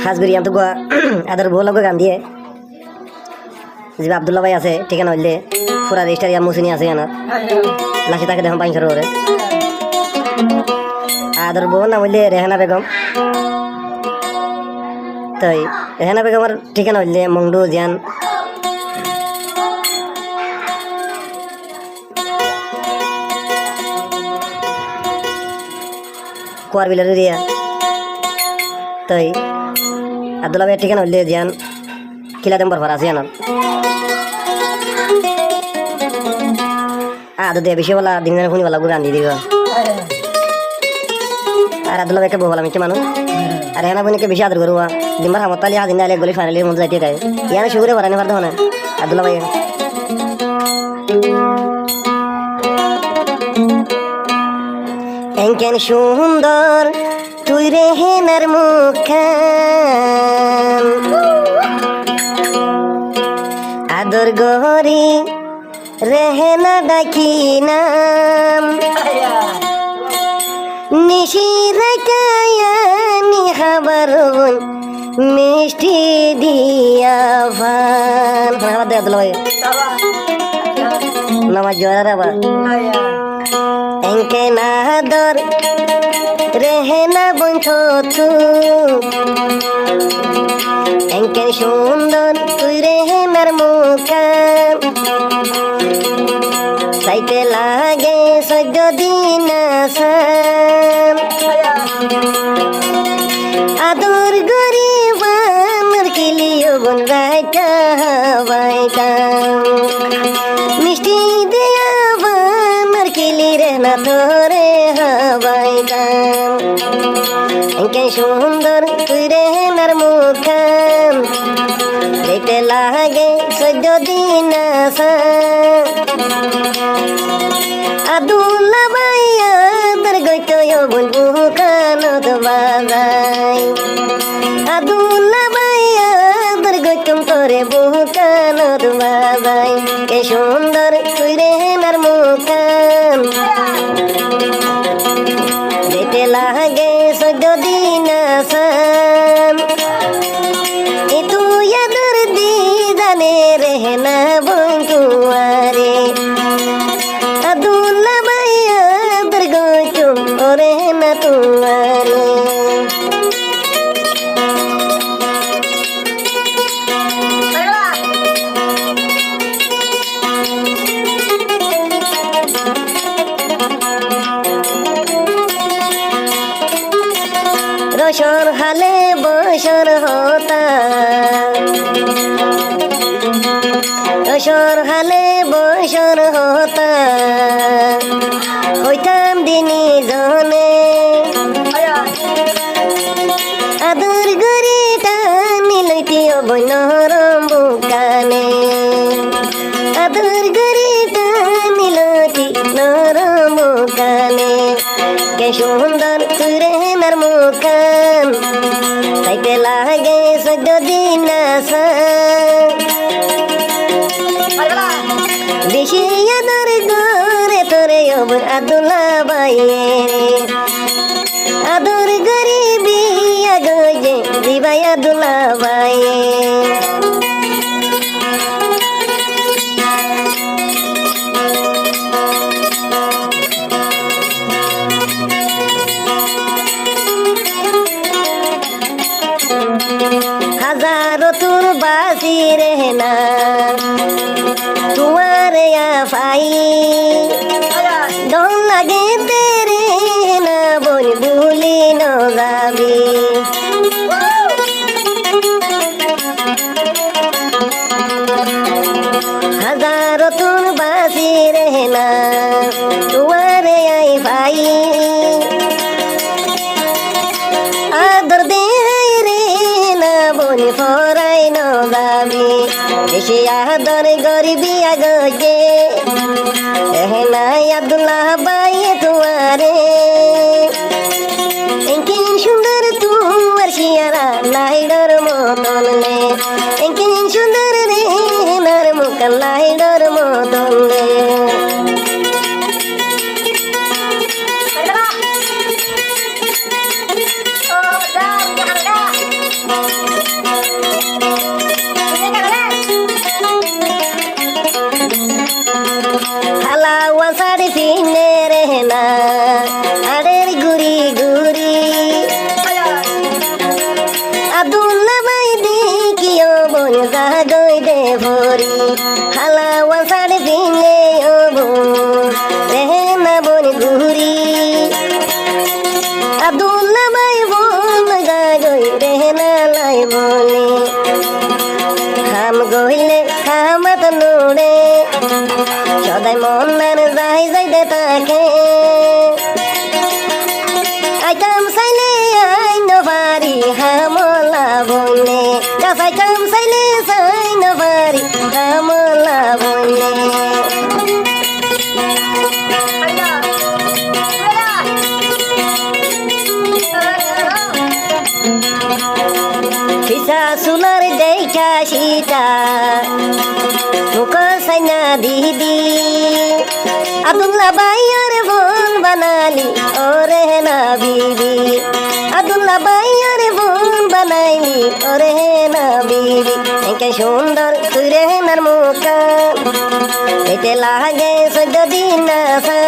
হাজবেরি তো গোয়া আদার বউ লগে গান দিয়ে যে আব্দুল্লাহ ভাই আছে ঠিকানা হইলে পুরা রেজিস্টার ইয়া মুসিনি আছে ইয়ানার লাখি তাকে দেখুন 500 করে আদার বউ নাম হইলে রেহানা বেগম। তাই রেহানা বেগমের ঠিকানা হইলে মংডু জিয়ান কুয়ার বিলার এরিয়া। তাই আব্দুল্লাহ ভাইয়ের ঠিকানা হইলে জিয়ান কিলা দেম্বর ভরা আছে জানার আদো দিয়ে বেশি বলা দিন ফোনি বলা গান দিয়ে দিব। আর আব্দুল্লাহ ভাইকে বলা মিষ্টি মানুষ আর হেনা বোনকে বেশি আদর করুয়া দিনবার হামতালি হাজিন আলে গলি ফাইনালি মন যাইতে তাই ইয়ানে শুকুরে ভরানি পারতো না আব্দুল্লাহ ভাই। এঙ্কেন সুন্দর তুই রে হেনার মুখখান আদর গহরি রেহেনা ডাকি নাম নিশি রাখায়া নিহাবার মিষ্টি দিয়া ভান আমার দেখ ভাই নামাজ জোয়ার আবার এঙ্কে নাদর রেহেনা বন্ধ এঙ্কে সুন্দর তুই রেহেনার মুখান সাইতে লাগে 14 দিন আসাম আদর গরিবানোর কিলিও বোন রাইটা বাইতাম মিষ্টি দেয়া বানোর কিলি রে না ধরে হাবাইতাম এঙ্কে সুন্দর তুই রেহেনার মুখান দেখতে লাগে 14 দিন আসাম আব্দুল্লাহ ভাই আদর গইতো বোন বুকানত বাজাই আব্দুল্লাহ ভাই আদর গইতুম তোরে বুকানত বাজাই কে সুন্দর তুই রেহেনার মুখান দেখতে লাগে 14 দিন আসাম এ তুই আদর দিদানে রেহেনা বন্ধুয়ারে আব্দুল্লাহ ভাই আদর গইতুম ওরে না তোমারে রসর হালে বসর হতা রসর হালে বসর হতা হইতাম দিনী জনে আদর গরি টানি লইতিও বনরম বুকানে আদর গরি টানি লইতি নরম বুকানে কে সুন্দর তুই রেহেনার মুখান তাইতে লাগে 14 দিন আসাম বেশি আদর করে তোরে ওবর আব্দুল্লাহ ভাইয়ের আদর গরিবি আগজে দিবাই আব্দুল্লাহ ভাইয়ের হাজারো তোর বাসি রেহনা তোমারে আফাই ডন লাগে তেরে না বোন ভুলি ন যাবি হাজারো তোর বাসি রেহনা তোমারে আফাই আদর দে বনি ফরাই ন যাবি বেশি আদর গরিবি আগজে এহেনা আব্দুল্লাহ ভাই তোমারে এঙ্কে সুন্দর তোমার শিয়ারা লাইডর মতন লে এঙ্কে সুন্দর রেহেনার মুখ লাইডর মতন লে যাই মন নান যাই যাই দে তাকে আইতাম চাইলে আই নবারি হামলা বইনে গাছাইতাম চাইলে চাই নবারি হামলা বইনে পিসা সুনার দেখা সীতা মুখ সাইনা দিদি আব্দুল্লাহ ভাইয়ার বোন বানালি ওরে না বিবি আব্দুল্লাহ ভাইয়ার বোন বানাইলি ওরে না বিবি একে সুন্দর তুই রে নার মুখা এতে লাগে 14 দিন আসা